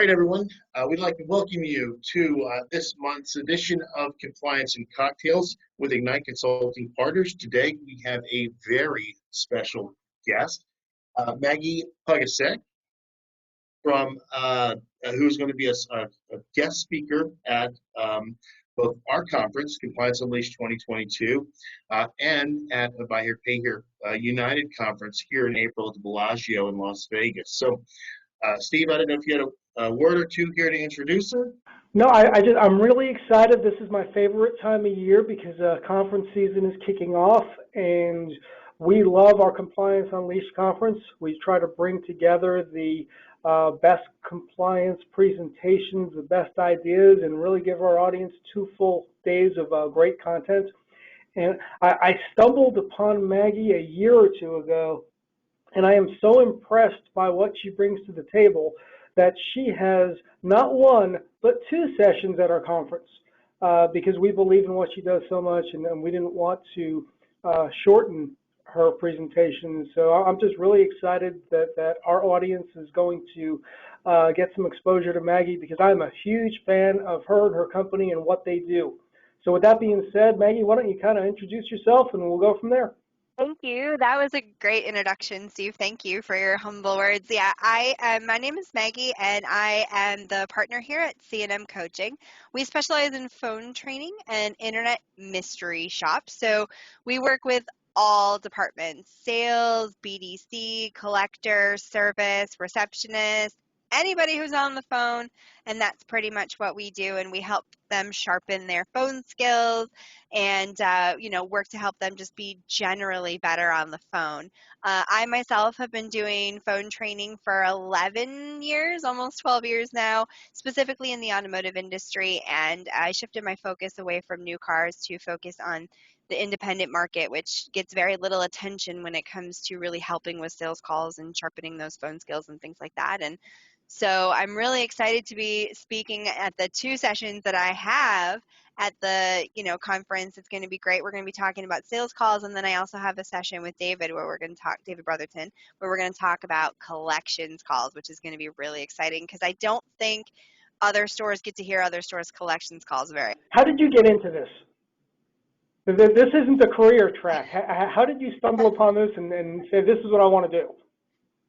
right, everyone. We'd like to welcome you to this month's edition of Compliance and Cocktails with Ignite Consulting Partners. Today, we have a very special guest, Maggie Pugesek, from who's going to be a guest speaker at both our conference, Compliance Unleashed 2022, and at Buy Here, Pay Here United Conference here in April at the Bellagio in Las Vegas. So, Steve, I don't know if you had a word or two here to introduce her. No, I'm really excited. This is my favorite time of year because conference season is kicking off, and we love our Compliance Unleashed conference. We try to bring together the best compliance presentations, the best ideas, and really give our audience 2 full days of great content. And I stumbled upon Maggie a year or 2 ago, and I am so impressed by what she brings to the table that she has not 1, but 2 sessions at our conference because we believe in what she does so much, and we didn't want to shorten her presentation. So I'm just really excited that our audience is going to get some exposure to Maggie because I'm a huge fan of her and her company and what they do. So with that being said, Maggie, why don't you kind of introduce yourself and we'll go from there. Thank you. That was a great introduction, Steve. Thank you for your humble words. Yeah, my name is Maggie, and I am the partner here at C&amp Coaching. We specialize in phone training and internet mystery shops. So we work with all departments: sales, BDC, collector, service, receptionist, anybody who's on the phone, and that's pretty much what we do. And we help them sharpen their phone skills and work to help them just be generally better on the phone. I myself have been doing phone training for 11 years, almost 12 years now, specifically in the automotive industry, and I shifted my focus away from new cars to focus on the independent market, which gets very little attention when it comes to really helping with sales calls and sharpening those phone skills and things like that. And so I'm really excited to be speaking at the 2 sessions that I have at the conference. It's going to be great. We're going to be talking about sales calls, and then I also have a session with David where we're going to talk, David Brotherton, where we're going to talk about collections calls, which is going to be really exciting because I don't think other stores get to hear other stores' collections calls very. How did you get into this? This isn't a career track. How did you stumble upon this and say, this is what I want to do?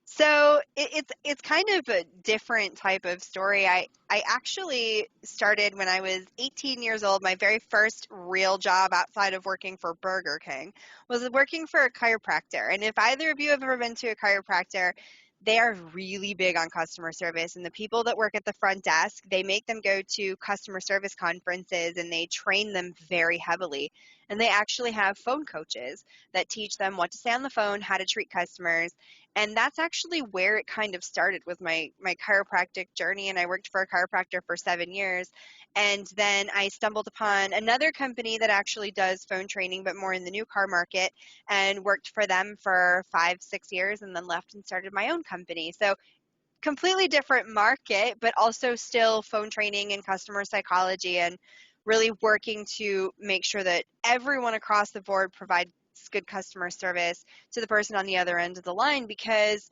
So it's kind of a different type of story. I actually started when I was 18 years old. My very first real job outside of working for Burger King was working for a chiropractor. And if either of you have ever been to a chiropractor, they are really big on customer service. And the people that work at the front desk, they make them go to customer service conferences and they train them very heavily. And they actually have phone coaches that teach them what to say on the phone, how to treat customers. And that's actually where it kind of started with my chiropractic journey. And I worked for a chiropractor for 7 years. And then I stumbled upon another company that actually does phone training, but more in the new car market, and worked for them for 5, 6 years and then left and started my own company. So completely different market, but also still phone training and customer psychology and really working to make sure that everyone across the board provides good customer service to the person on the other end of the line, because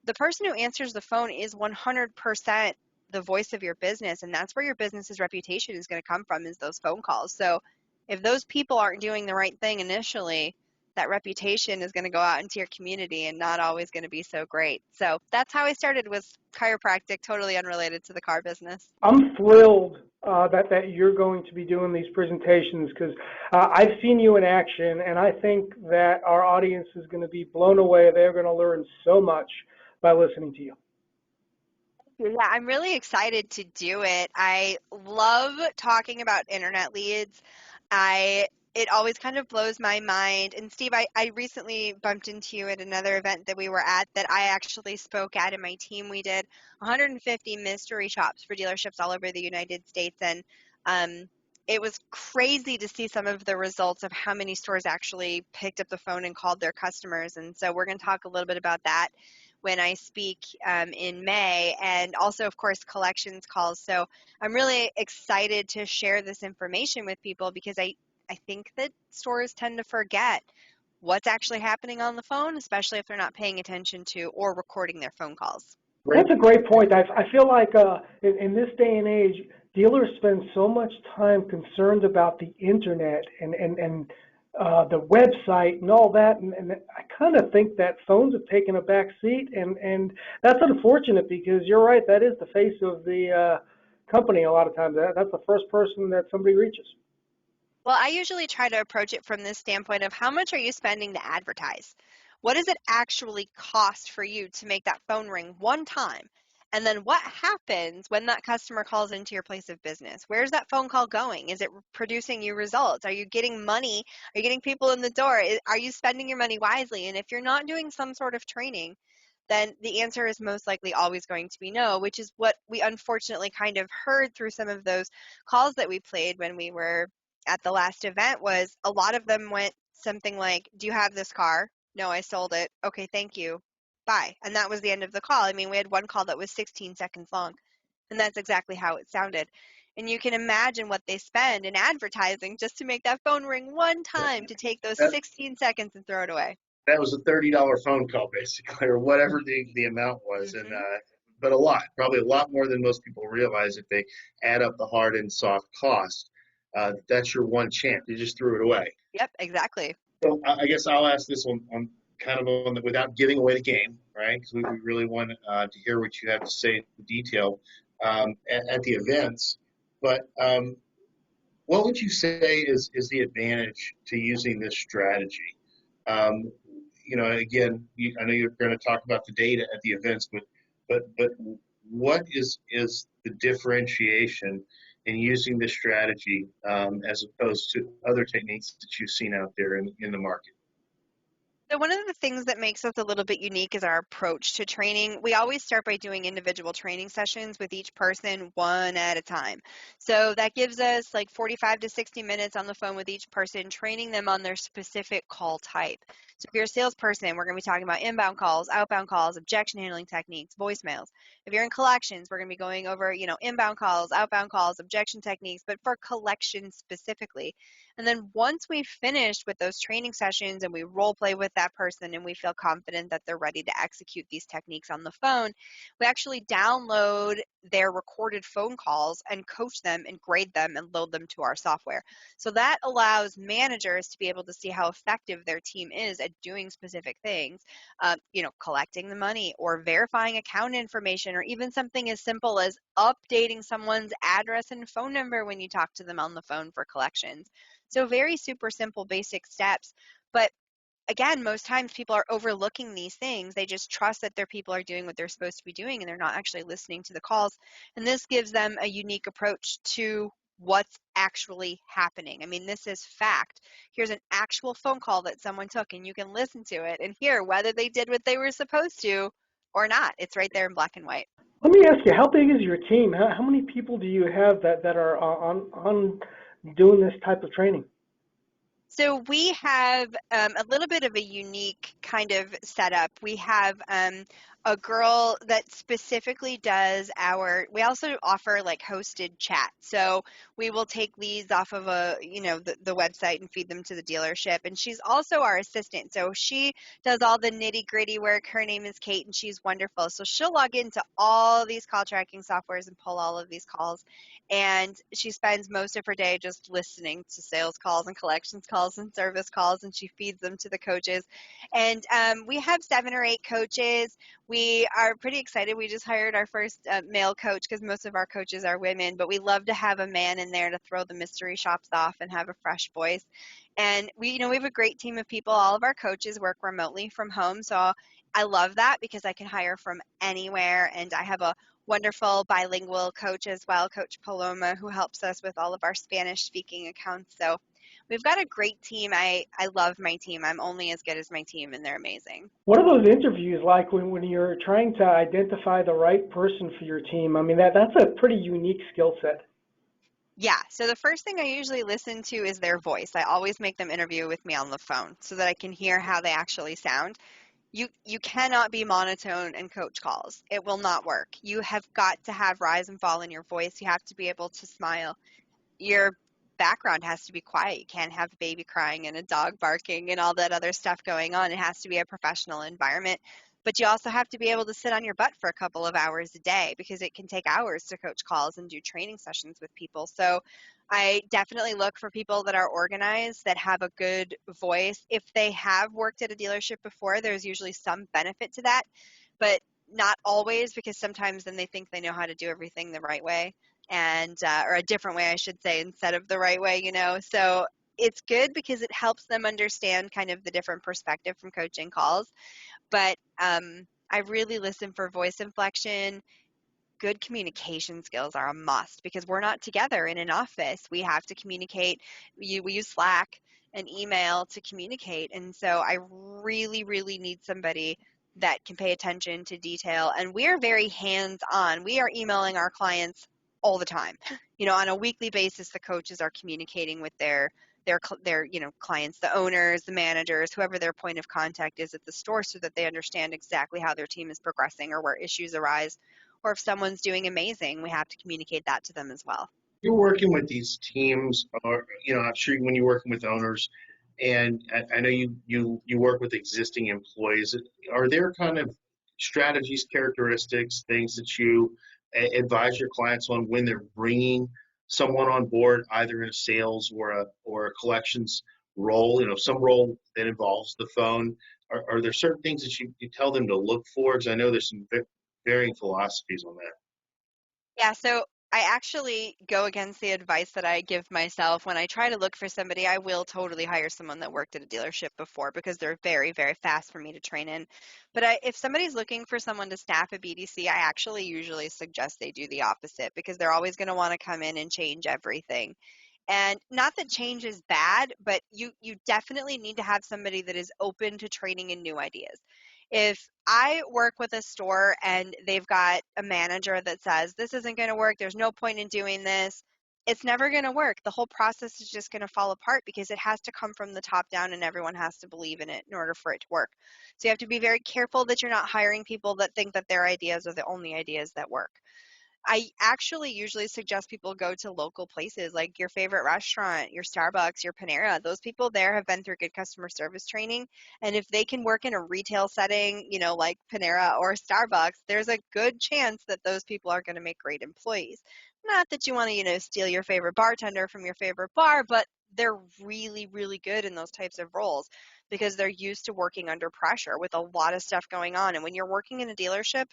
the person who answers the phone is 100% the voice of your business, and that's where your business's reputation is going to come from, is those phone calls. So if those people aren't doing the right thing initially, that reputation is going to go out into your community and not always going to be so great. So that's how I started with chiropractic, totally unrelated to the car business. I'm thrilled that you're going to be doing these presentations because I've seen you in action, and I think that our audience is going to be blown away. They're going to learn so much by listening to you. Yeah, I'm really excited to do it. I love talking about internet leads. It always kind of blows my mind. And Steve, I recently bumped into you at another event that we were at that I actually spoke at, and my team, we did 150 mystery shops for dealerships all over the United States. And it was crazy to see some of the results of how many stores actually picked up the phone and called their customers. And so we're going to talk a little bit about that when I speak in May, and also, of course, collections calls. So I'm really excited to share this information with people because I think that stores tend to forget what's actually happening on the phone, especially if they're not paying attention to or recording their phone calls. That's a great point. I feel like in this day and age, dealers spend so much time concerned about the internet and the website and all that, and I kind of think that phones have taken a back seat, and that's unfortunate because you're right. That is the face of the company a lot of times. That's the first person that somebody reaches. Well, I usually try to approach it from this standpoint of how much are you spending to advertise? What does it actually cost for you to make that phone ring one time? And then what happens when that customer calls into your place of business? Where's that phone call going? Is it producing you results? Are you getting money? Are you getting people in the door? Are you spending your money wisely? And if you're not doing some sort of training, then the answer is most likely always going to be no, which is what we unfortunately kind of heard through some of those calls that we played when we were at the last event. Was a lot of them went something like, do you have this car? No, I sold it. Okay, thank you. Bye. And that was the end of the call. I mean, we had one call that was 16 seconds long, and that's exactly how it sounded. And you can imagine what they spend in advertising just to make that phone ring one time to take those That, 16 seconds and throw it away. that was a $30 phone call basically, or whatever the amount was, and Hmm. but a lot, probably a lot more than most people realize if they add up the hard and soft cost. That's your one chance. You just threw it away. Yep, exactly. So I guess I'll ask this one on kind of on the, without giving away the game, right? Because we really want to hear what you have to say in detail at the events. But what would you say is the advantage to using this strategy? Um, again, I know you're going to talk about the data at the events, but what is the differentiation in using this strategy as opposed to other techniques that you've seen out there in the market? So one of the things that makes us a little bit unique is our approach to training. We always start by doing individual training sessions with each person one at a time. So that gives us like 45 to 60 minutes on the phone with each person, training them on their specific call type. So if you're a salesperson, we're going to be talking about inbound calls, outbound calls, objection handling techniques, voicemails. If you're in collections, we're going to be going over, inbound calls, outbound calls, objection techniques, but for collections specifically. And then once we've finished with those training sessions and we role play with that person and we feel confident that they're ready to execute these techniques on the phone, we actually download their recorded phone calls and coach them and grade them and load them to our software. So that allows managers to be able to see how effective their team is at doing specific things, collecting the money or verifying account information, or even something as simple as updating someone's address and phone number when you talk to them on the phone for collections. So very super simple, basic steps. But again, most times people are overlooking these things. They just trust that their people are doing what they're supposed to be doing and they're not actually listening to the calls. And this gives them a unique approach to what's actually happening. I mean, this is fact. Here's an actual phone call that someone took, and you can listen to it and hear whether they did what they were supposed to or not. It's right there in black and white. Let me ask you, how big is your team? How many people do you have that are on doing this type of training? So we have a little bit of a unique kind of setup. We have a girl that specifically does we also offer like hosted chat. So we will take leads off of the website and feed them to the dealership. And she's also our assistant. So she does all the nitty gritty work. Her name is Kate and she's wonderful. So she'll log into all these call tracking softwares and pull all of these calls. And she spends most of her day just listening to sales calls and collections calls and service calls, and she feeds them to the coaches. And we have 7 or 8 coaches. We are pretty excited. We just hired our first male coach because most of our coaches are women, but we love to have a man in there to throw the mystery shops off and have a fresh voice. And we have a great team of people. All of our coaches work remotely from home, so I love that because I can hire from anywhere, and I have a wonderful bilingual coach as well, Coach Paloma, who helps us with all of our Spanish speaking accounts. So we've got a great team. I love my team. I'm only as good as my team, and they're amazing. What are those interviews like when you're trying to identify the right person for your team? I mean, that's a pretty unique skill set. Yeah, so the first thing I usually listen to is their voice. I always make them interview with me on the phone so that I can hear how they actually sound. You cannot be monotone in coach calls. It will not work. You have got to have rise and fall in your voice. You have to be able to smile. Your background has to be quiet. You can't have a baby crying and a dog barking and all that other stuff going on. It has to be a professional environment. but you also have to be able to sit on your butt for a couple of hours a day because it can take hours to coach calls and do training sessions with people. So I definitely look for people that are organized, that have a good voice. If they have worked at a dealership before, there's usually some benefit to that, but not always, because sometimes then they think they know how to do everything the right way, and or a different way, I should say, instead of the right way, So it's good because it helps them understand kind of the different perspective from coaching calls. But I really listen for voice inflection. Good communication skills are a must because we're not together in an office. We have to communicate. We use Slack and email to communicate. And so I really, really need somebody that can pay attention to detail. And we are very hands on. We are emailing our clients all the time. On a weekly basis, the coaches are communicating with their clients, the owners, the managers, whoever their point of contact is at the store, so that they understand exactly how their team is progressing or where issues arise, or if someone's doing amazing, we have to communicate that to them as well. You're working with these teams, or I'm sure when you're working with owners, and I know you work with existing employees. Are there kind of strategies, characteristics, things that you advise your clients on when they're bringing someone on board, either in a sales or a collections role? Some role that involves the phone. Are there certain things that you tell them to look for? Because I know there's some varying philosophies on that. Yeah, so I actually go against the advice that I give myself. When I try to look for somebody, I will totally hire someone that worked at a dealership before because they're very, very fast for me to train in. But if somebody's looking for someone to staff a BDC, I actually usually suggest they do the opposite, because they're always going to want to come in and change everything. And not that change is bad, but you definitely need to have somebody that is open to training and new ideas. If I work with a store and they've got a manager that says, this isn't going to work, there's no point in doing this, it's never going to work. The whole process is just going to fall apart because it has to come from the top down and everyone has to believe in it in order for it to work. So you have to be very careful that you're not hiring people that think that their ideas are the only ideas that work. I actually usually suggest people go to local places like your favorite restaurant, your Starbucks, your Panera. Those people there have been through good customer service training. And if they can work in a retail setting, like Panera or Starbucks, there's a good chance that those people are going to make great employees. Not that you want to, steal your favorite bartender from your favorite bar, but they're really, really good in those types of roles because they're used to working under pressure with a lot of stuff going on. And when you're working in a dealership,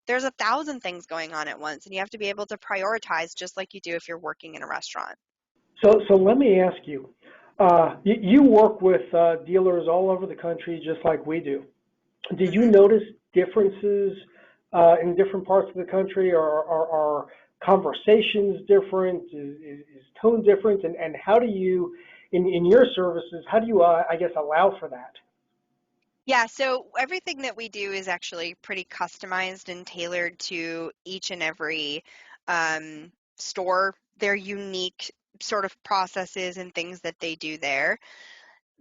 there's 1,000 things going on at once, and you have to be able to prioritize just like you do if you're working in a restaurant. So let me ask you, you work with dealers all over the country just like we do. Did you notice differences in different parts of the country? Are conversations different? Is tone different? And how do you, in your services, how do you, I guess, allow for that? Yeah, so everything that we do is actually pretty customized and tailored to each and every store, their unique sort of processes and things that they do there.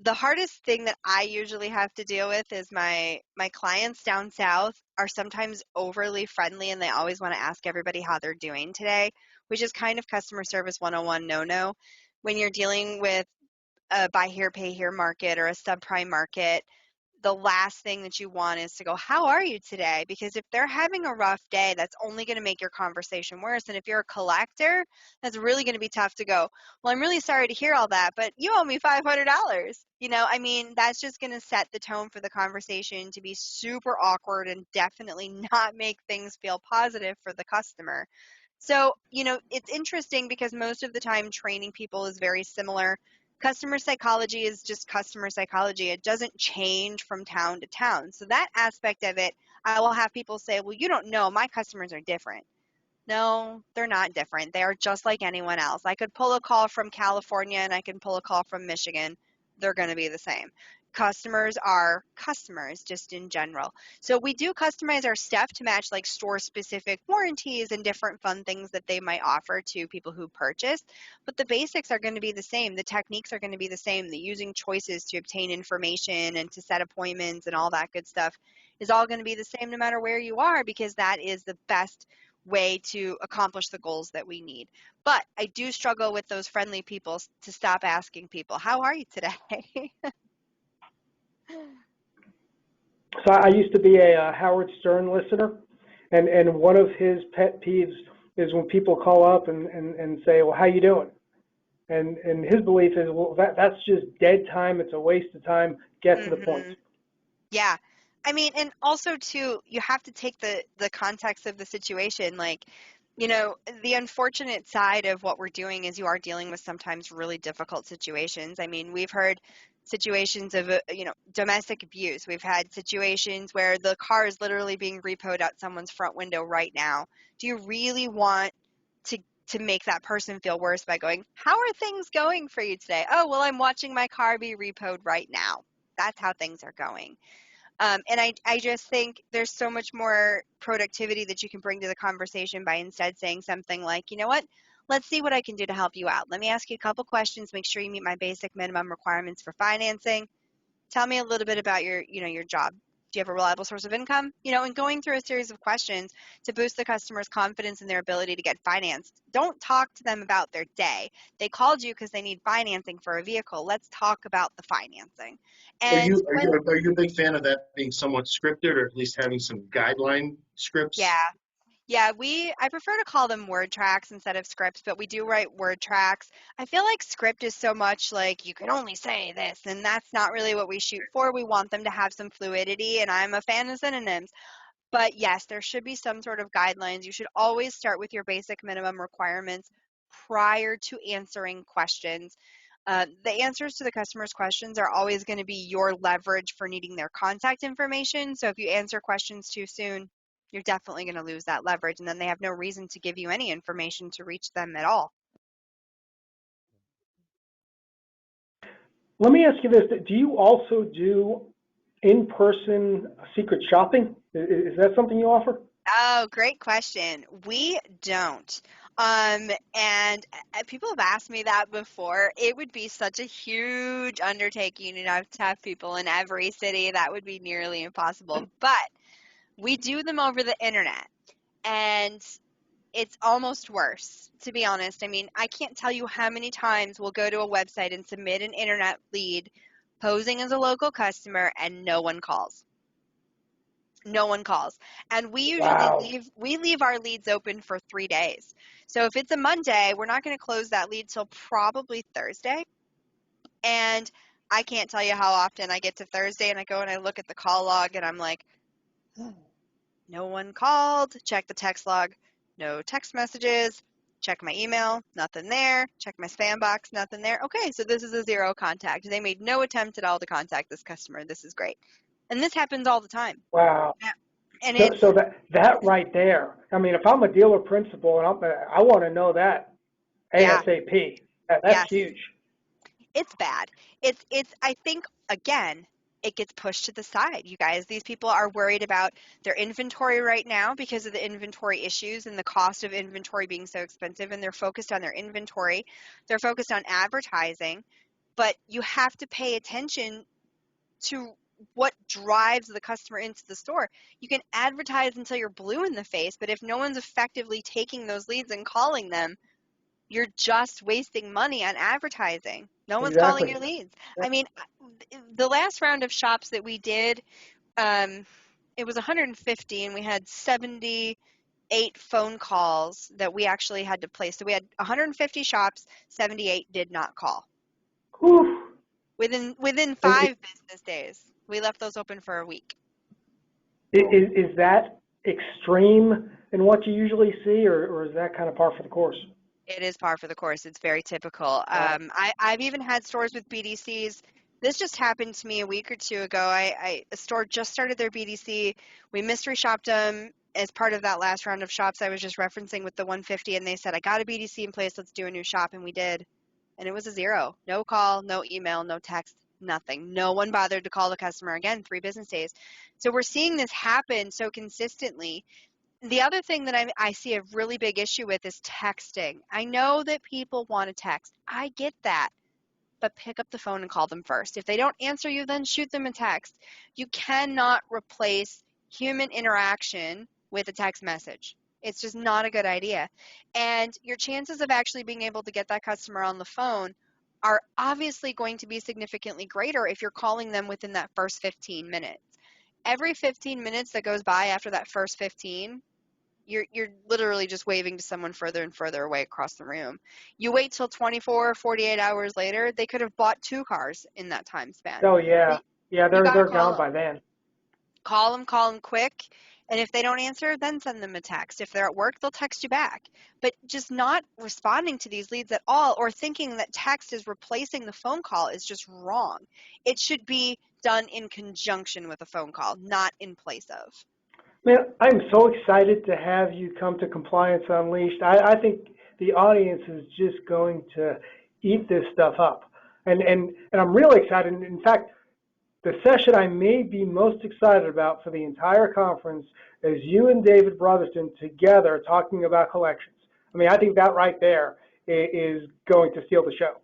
The hardest thing that I usually have to deal with is my clients down south are sometimes overly friendly and they always want to ask everybody how they're doing today, which is kind of customer service 101 no-no. When you're dealing with a buy here, pay here market or a subprime market, the last thing that you want is to go, how are you today? Because if they're having a rough day, that's only going to make your conversation worse. And if you're a collector, that's really going to be tough to go, well, I'm really sorry to hear all that, but you owe me $500. That's just going to set the tone for the conversation to be super awkward and definitely not make things feel positive for the customer. So, it's interesting because most of the time training people is very similar. Customer psychology is just customer psychology. It doesn't change from town to town. So that aspect of it, I will have people say, well, you don't know, my customers are different. No, they're not different. They are just like anyone else. I could pull a call from California and I can pull a call from Michigan. They're going to be the same. Customers are customers just in general. So we do customize our stuff to match like store specific warranties and different fun things that they might offer to people who purchase. But the basics are going to be the same. The techniques are going to be the same. The using choices to obtain information and to set appointments and all that good stuff is all going to be the same no matter where you are, because that is the best way to accomplish the goals that we need. But I do struggle with those friendly people to stop asking people, how are you today? So I used to be a Howard Stern listener, and one of his pet peeves is when people call up and say, "Well, how you doing?" And his belief is, well, that's just dead time. It's a waste of time. Get to the point. Hmm. Yeah. I mean, and also too, you have to take the context of the situation. Like, the unfortunate side of what we're doing is you are dealing with sometimes really difficult situations. I mean, we've heard situations of, domestic abuse. We've had situations where the car is literally being repoed out someone's front window right now. Do you really want to to make that person feel worse by going, "How are things going for you today?" "Oh, well, I'm watching my car be repoed right now." That's how things are going. And I just think there's so much more productivity that you can bring to the conversation by instead saying something like, "You know what? Let's see what I can do to help you out. Let me ask you a couple questions, make sure you meet my basic minimum requirements for financing. Tell me a little bit about your job. Do you have a reliable source of income?" And going through a series of questions to boost the customer's confidence in their ability to get financed. Don't talk to them about their day. They called you because they need financing for a vehicle. Let's talk about the financing. Are And you are you are you a big fan of that being somewhat scripted, or at least having some guideline scripts? yeah, yeah, I prefer to call them word tracks instead of scripts, but we do write word tracks. I feel like script is so much like you can only say this, and that's not really what we shoot for. We want them to have some fluidity, and I'm a fan of synonyms. But yes, there should be some sort of guidelines. You should always start with your basic minimum requirements prior to answering questions. The answers to the customer's questions are always going to be your leverage for needing their contact information. So if you answer questions too soon, you're definitely going to lose that leverage, and then they have no reason to give you any information to reach them at all. Let me ask you this: do you also do in-person secret shopping? Is that something you offer? Oh, great question. We don't. And people have asked me that before. It would be such a huge undertaking, and to have people in every city. That would be nearly impossible. But we do them over the internet, and it's almost worse, to be honest. I mean, I can't tell you how many times we'll go to a website and submit an internet lead posing as a local customer, and no one calls. No one calls. And we usually Wow. leave our leads open for 3 days. So if it's a Monday, we're not going to close that lead till probably Thursday. And I can't tell you how often I get to Thursday and I go and I look at the call log and I'm like, no one called. Check the text log, no text messages. Check my email, nothing there. Check my spam box, nothing there. Okay, so this is a zero contact. They made no attempt at all to contact this customer. This is great. And this happens all the time. Wow. Yeah. And So, it's, so that right there. I mean, if I'm a dealer principal and I want to know that yeah, ASAP. That's yes, huge. it's bad. I think, again, it gets pushed to the side, you guys. These people are worried about their inventory right now because of the inventory issues and the cost of inventory being so expensive, and they're focused on their inventory. They're focused on advertising, but you have to pay attention to what drives the customer into the store. You can advertise until you're blue in the face, but if no one's effectively taking those leads and calling them, you're just wasting money on advertising. No one's calling Exactly. your leads. Yeah. I mean, the last round of shops that we did, um, it was 150, and we had 78 phone calls that we actually had to place. So we had 150 shops, 78 did not call. Whew. Within Is, 5 business days, we left those open for a week. is that extreme in what you usually see, or is that kind of par for the course? It is par for the course. It's very typical. Wow. I've even had stores with BDCs. This just happened to me a week or two ago. A store just started their BDC. We mystery shopped them as part of that last round of shops I was just referencing with the 150, and they said, "I got a BDC in place. Let's do a new shop," and we did. And it was a zero. No call, no email, no text, nothing. No one bothered to call the customer again. 3 business days. So we're seeing this happen so consistently. The other thing that I see a really big issue with is texting. I know that people want to text. I get that. But pick up the phone and call them first. If they don't answer you, then shoot them a text. You cannot replace human interaction with a text message. It's just not a good idea. And your chances of actually being able to get that customer on the phone are obviously going to be significantly greater if you're calling them within that first 15 minutes. every 15 minutes that goes by after that first 15, you're literally just waving to someone further and further away across the room. You wait till 24 or 48 hours later, they could have bought 2 cars in that time span. Oh So yeah, yeah, you got to they're gone call by then. call them quick. And if they don't answer, then send them a text. If they're at work, they'll text you back. But just not responding to these leads at all, or thinking that text is replacing the phone call, is just wrong. It should be done in conjunction with a phone call, not in place of. Man, I'm so excited to have you come to Compliance Unleashed. I think the audience is just going to eat this stuff up. And I'm really excited. In fact, the session I may be most excited about for the entire conference is you and David Brotherston together talking about collections. I mean, I think that right there is going to steal the show.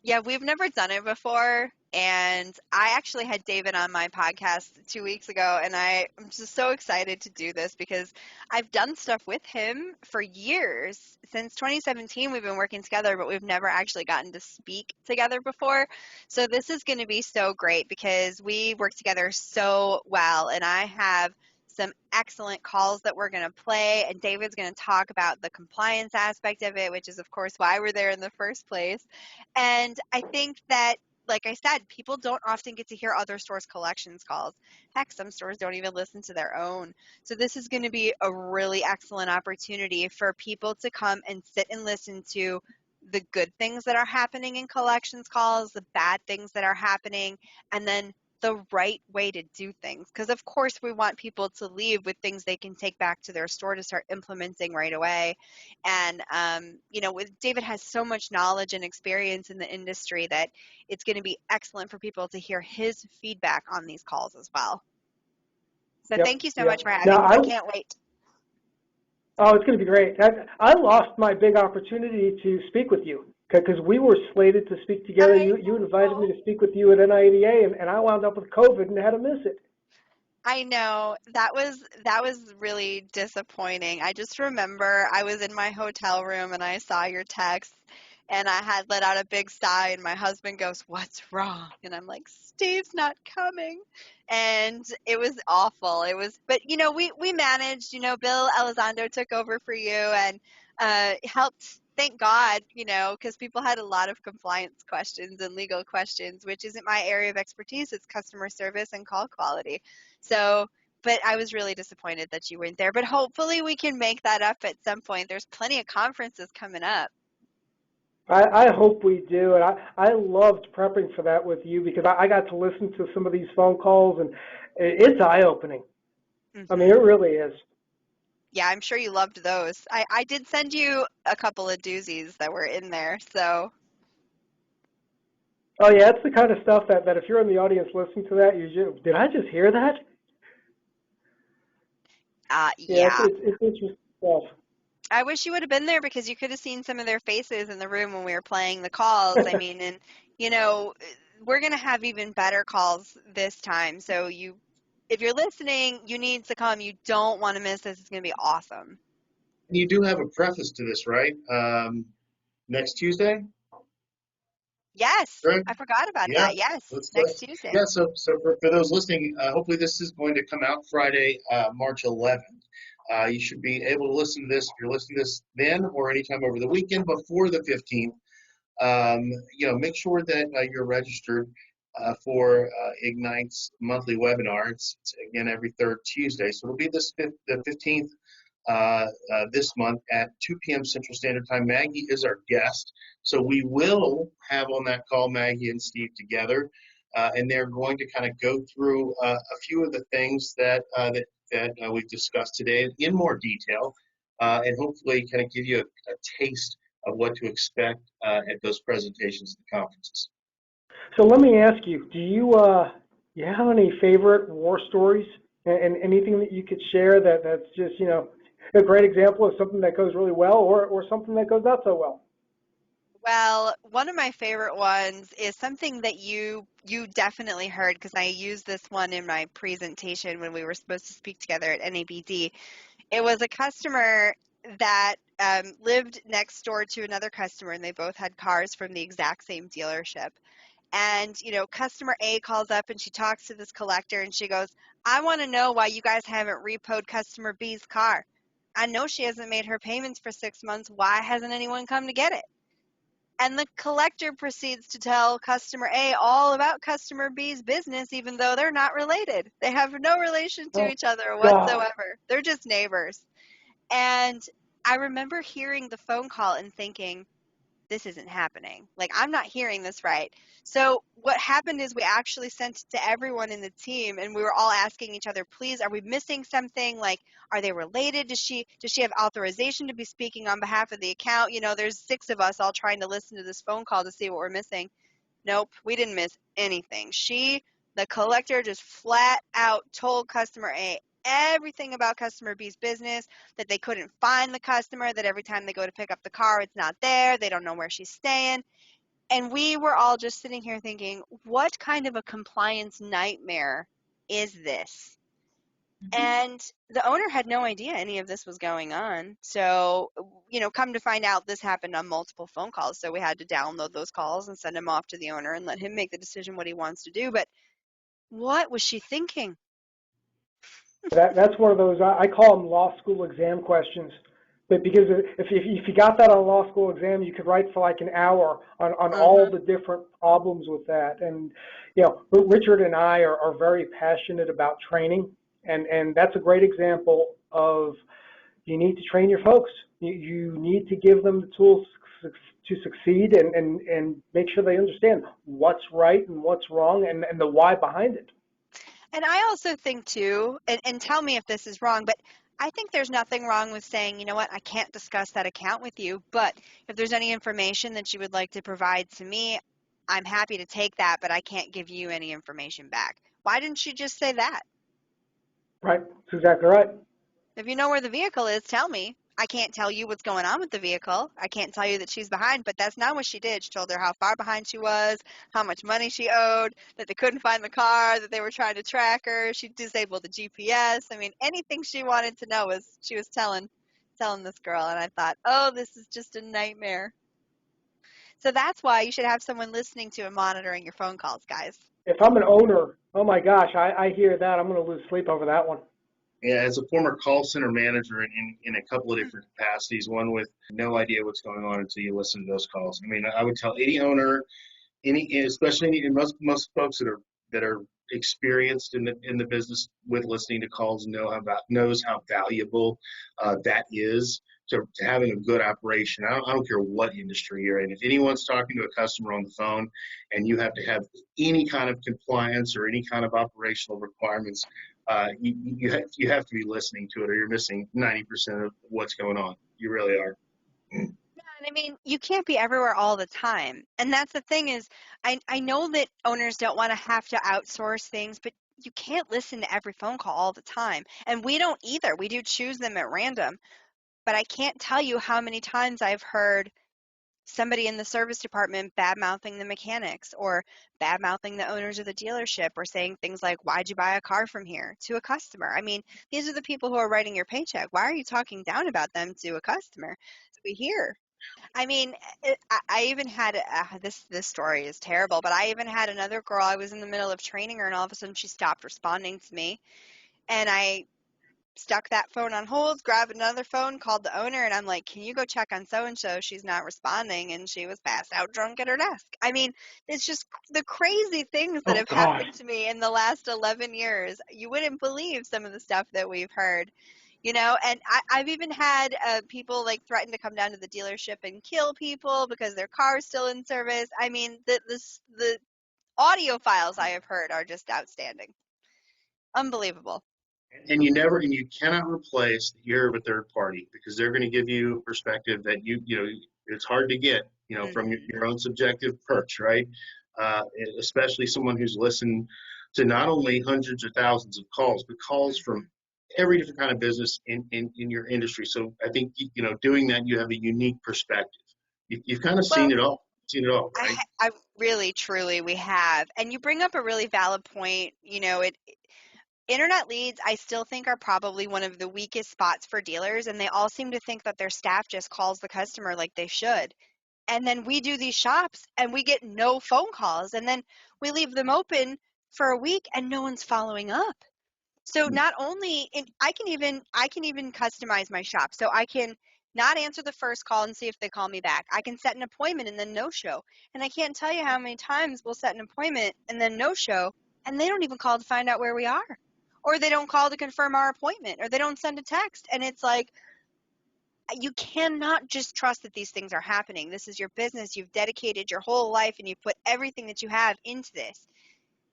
Yeah, we've never done it before. And I actually had David on my podcast 2 weeks ago, and I'm just so excited to do this because I've done stuff with him for years. Since 2017, we've been working together, but we've never actually gotten to speak together before. So this is going to be so great because we work together so well, and I have some excellent calls that we're going to play, and David's going to talk about the compliance aspect of it, which is, of course, why we're there in the first place. And I think that, like I said, people don't often get to hear other stores' collections calls. Heck, some stores don't even listen to their own. So this is going to be a really excellent opportunity for people to come and sit and listen to the good things that are happening in collections calls, the bad things that are happening, and then the right way to do things. Because of course we want people to leave with things they can take back to their store to start implementing right away. And with David has so much knowledge and experience in the industry that it's going to be excellent for people to hear his feedback on these calls as well. So Yep, thank you so much yep. for having Now, me. I can't wait. oh, it's going to be great. I lost my big opportunity to speak with you because we were slated to speak together. You invited me to speak with you at NIDA, and I wound up with COVID and had to miss it. I know that was really disappointing. I just remember I was in my hotel room and I saw your text and I had let out a big sigh and my husband goes, "What's wrong?" And I'm like, "Steve's not coming." And it was awful. But we managed, Bill Elizondo took over for you and helped, thank God, because people had a lot of compliance questions and legal questions, which isn't my area of expertise. It's customer service and call quality. So, but I was really disappointed that you weren't there. But hopefully we can make that up at some point. There's plenty of conferences coming up. I hope we do, and I loved prepping for that with you because I got to listen to some of these phone calls, and it's eye-opening. I mean, Hmm. it really is. Yeah, I'm sure you loved those. I did send you a couple of doozies that were in there. So, Oh yeah, it's the kind of stuff that if you're in the audience listening to that, did I just hear that? Yeah, yeah. it's interesting stuff. I wish you would have been there because you could have seen some of their faces in the room when we were playing the calls. I mean, and you know, we're going to have even better calls this time. So if you're listening, you need to come. You don't want to miss this. It's going to be awesome. And you do have a preface to this, right? Next Tuesday, Yes, correct? I forgot about Yeah. that. Yes, Let's next Tuesday. yeah. So for those listening, hopefully this is going to come out Friday, March 11th. You should be able to listen to this if you're listening to this then or anytime over the weekend before the 15th. Make sure that you're registered for Ignite's monthly webinar. It's again every third Tuesday, so it'll be the 15th this month at 2 p.m. Central Standard Time. Maggie is our guest, so we will have on that call Maggie and Steve together, and they're going to kind of go through a few of the things that we've discussed today in more detail, and hopefully kind of give you a taste of what to expect at those presentations at the conferences. So let me ask you, do you have any favorite war stories and anything that you could share that's just a great example of something that goes really well or something that goes not so well? Well, one of my favorite ones is something that you definitely heard because I used this one in my presentation when we were supposed to speak together at NABD. It was a customer that lived next door to another customer, and they both had cars from the exact same dealership. And, customer A calls up and she talks to this collector and she goes, I want to know why you guys haven't repoed customer B's car. I know she hasn't made her payments for 6 months. Why hasn't anyone come to get it? And the collector proceeds to tell customer A all about customer B's business, even though they're not related. They have no relation to Oh, each other God. whatsoever. They're just neighbors. And I remember hearing the phone call and thinking, this isn't happening. Like, I'm not hearing this right. So what happened is we actually sent it to everyone in the team, and we were all asking each other, please, are we missing something? Like, are they related? Does she have authorization to be speaking on behalf of the account? You know, there's 6 of us all trying to listen to this phone call to see what we're missing. Nope, we didn't miss anything. The collector, just flat out told customer A everything about customer B's business, that they couldn't find the customer, that every time they go to pick up the car, it's not there, they don't know where she's staying. And we were all just sitting here thinking, what kind of a compliance nightmare is this? And the owner had no idea any of this was going on. So, come to find out, this happened on multiple phone calls. So we had to download those calls and send them off to the owner and let him make the decision what he wants to do. But what was she thinking? That's one of those, I call them law school exam questions. But because if you got that on a law school exam, you could write for like an hour on all Uh-huh. the different problems with that. And, Richard and I are very passionate about training. And that's a great example of you need to train your folks. You need to give them the tools to succeed and make sure they understand what's right and what's wrong and the why behind it. And I also think too, and tell me if this is wrong, but I think there's nothing wrong with saying, you know what, I can't discuss that account with you, but if there's any information that you would like to provide to me, I'm happy to take that, but I can't give you any information back. Why didn't you just say that? Right? That's exactly right. If you know where the vehicle is, tell me. I can't tell you what's going on with the vehicle. I can't tell you that she's behind, but that's not what she did. She told her how far behind she was, how much money she owed, that they couldn't find the car, that they were trying to track her. She disabled the GPS. I mean, anything she wanted to know was she was telling this girl, and I thought, "Oh, this is just a nightmare." So that's why you should have someone listening to and monitoring your phone calls, guys. If I'm an owner, oh my gosh, I hear that. I'm going to lose sleep over that one. Yeah, as a former call center manager in a couple of different capacities, one with no idea what's going on until you listen to those calls. I mean, I would tell any owner, especially most folks that are experienced in the business with listening to calls knows how valuable that is to having a good operation. I don't care what industry you're in. If anyone's talking to a customer on the phone and you have to have any kind of compliance or any kind of operational requirements, you have to be listening to it, or you're missing 90% of what's going on. You really are. And I mean, you can't be everywhere all the time. And that's the thing is, I know that owners don't want to have to outsource things, but you can't listen to every phone call all the time. And we don't either. We do choose them at random. But I can't tell you how many times I've heard somebody in the service department bad mouthing the mechanics or bad mouthing the owners of the dealership or saying things like, why'd you buy a car from here to a customer? I mean, these are the people who are writing your paycheck. Why are you talking down about them to a customer? So we hear. I mean, I even had this story is terrible, but I even had another girl. I was in the middle of training her, and all of a sudden she stopped responding to me, and I stuck that phone on hold, grabbed another phone, called the owner, and I'm like, "Can you go check on so and so? She's not responding," and she was passed out drunk at her desk. I mean, it's just the crazy things that Oh have God. happened to me in the last 11 years. You wouldn't believe some of the stuff that we've heard. And I've even had people like threaten to come down to the dealership and kill people because their car's still in service. I mean, the audio files I have heard are just outstanding, unbelievable. And you cannot replace the ear of a third party, because they're going to give you a perspective that it's hard to get, from Hmm. your own subjective perch, right? Uh, Especially someone who's listened to not only hundreds or thousands of calls, but calls from Hmm. every different kind of business in your industry. So I think, doing that, you have a unique perspective. You've kind of Well, seen it all, right? I really, truly, we have. And you bring up a really valid point. Internet leads, I still think, are probably one of the weakest spots for dealers, and they all seem to think that their staff just calls the customer like they should. And then we do these shops and we get no phone calls, and then we leave them open for a week and no one's following up. So not only, and I can even customize my shop. So I can not answer the first call and see if they call me back. I can set an appointment and then no show. And I can't tell you how many times we'll set an appointment and then no show, and they don't even call to find out where we are. Or they don't call to confirm our appointment, or they don't send a text. And it's like, you cannot just trust that these things are happening. This is your business. You've dedicated your whole life and you've put everything that you have into this.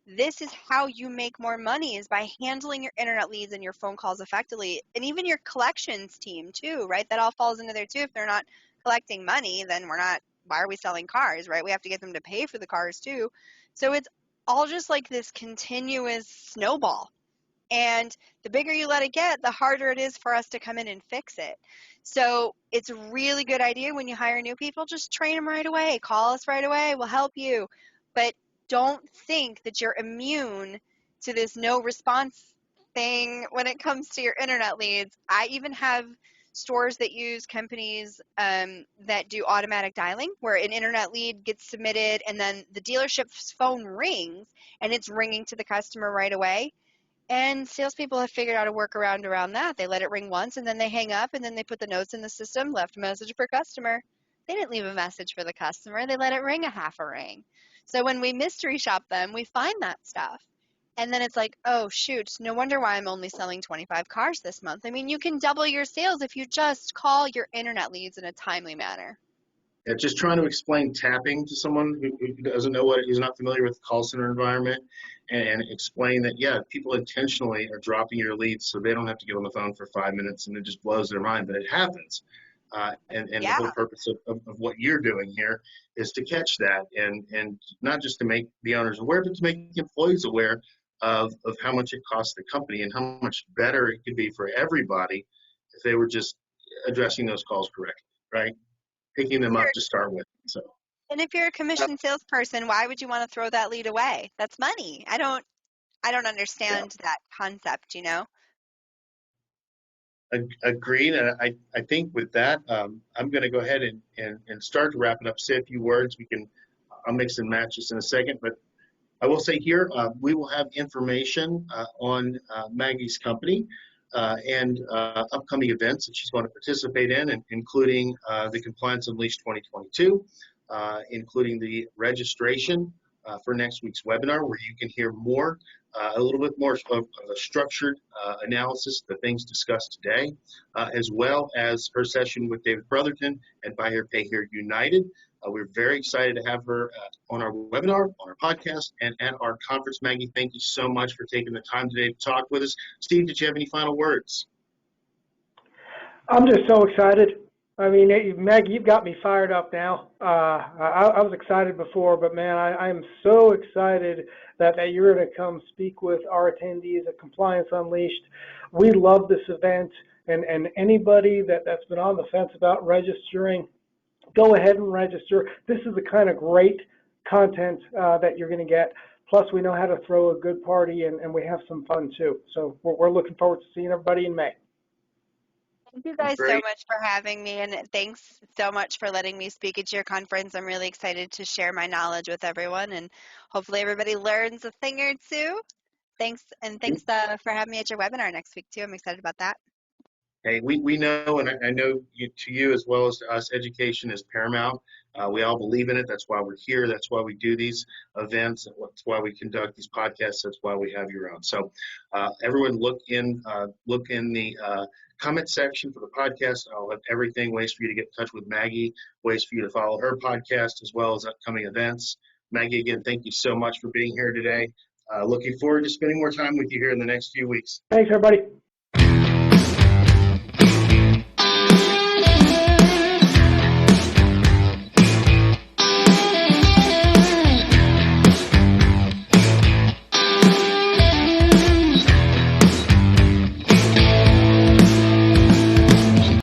This is how you make more money, is by handling your internet leads and your phone calls effectively, and even your collections team too, right? That all falls into there too. If they're not collecting money, then why are we selling cars, right? We have to get them to pay for the cars too. So it's all just like this continuous snowball. And the bigger you let it get, the harder it is for us to come in and fix it. So it's a really good idea when you hire new people, just train them right away. Call us right away. We'll help you. But don't think that you're immune to this no response thing when it comes to your internet leads. I even have stores that use companies that do automatic dialing, where an internet lead gets submitted and then the dealership's phone rings and it's ringing to the customer right away. And salespeople have figured out a workaround around that. They let it ring once and then they hang up, and then they put the notes in the system, left a message for customer. They didn't leave a message for the customer. They let it ring a half a ring. So when we mystery shop them, we find that stuff. And then it's like, oh, shoot, no wonder why I'm only selling 25 cars this month. I mean, you can double your sales if you just call your internet leads in a timely manner. Yeah, just trying to explain tapping to someone who doesn't know who's not familiar with the call center environment, and explain that, yeah, people intentionally are dropping your leads so they don't have to get on the phone for 5 minutes, and it just blows their mind, but it happens. And the Yeah. whole purpose of what you're doing here is to catch that, and not just to make the owners aware, but to make the employees aware of how much it costs the company and how much better it could be for everybody if they were just addressing those calls correctly, right? Picking them up to start with. So, And if you're a commission salesperson, why would you want to throw that lead away? That's money. I don't yeah, understand that concept, you know? agreed. And I think with that, I'm going to go ahead and start to wrap it up. Say a few words. I'll mix and match this in a second, but I will say here, we will have information on Maggie's company and upcoming events that she's going to participate in, and including the Compliance Unleashed 2022, including the registration for next week's webinar, where you can hear more, a little bit more of a structured analysis of the things discussed today, as well as her session with David Brotherton and Buy Here, Pay Here United. We're very excited to have her on our webinar, on our podcast, and at our conference. Maggie, thank you so much for taking the time today to talk with us. Steve, did you have any final words? I'm just so excited. I mean, Maggie, you've got me fired up now. I was excited before, but man, I am so excited that you're going to come speak with our attendees at Compliance Unleashed. We love this event, and anybody that's been on the fence about registering, go ahead and register. This is the kind of great content that you're going to get. Plus, we know how to throw a good party, and we have some fun too. So we're looking forward to seeing everybody in May. Thank you guys so Great. much for having me, and thanks so much for letting me speak at your conference. I'm really excited to share my knowledge with everyone, and hopefully everybody learns a thing or two. Thanks for having me at your webinar next week too. I'm excited about that. Hey, we know, and I know to you as well as to us, education is paramount. We all believe in it. That's why we're here. That's why we do these events. That's why we conduct these podcasts. That's why we have you around. So, everyone, look in the comment section for the podcast. I'll have everything, ways for you to get in touch with Maggie, ways for you to follow her podcast, as well as upcoming events. Maggie, again, thank you so much for being here today. Looking forward to spending more time with you here in the next few weeks. Thanks, everybody.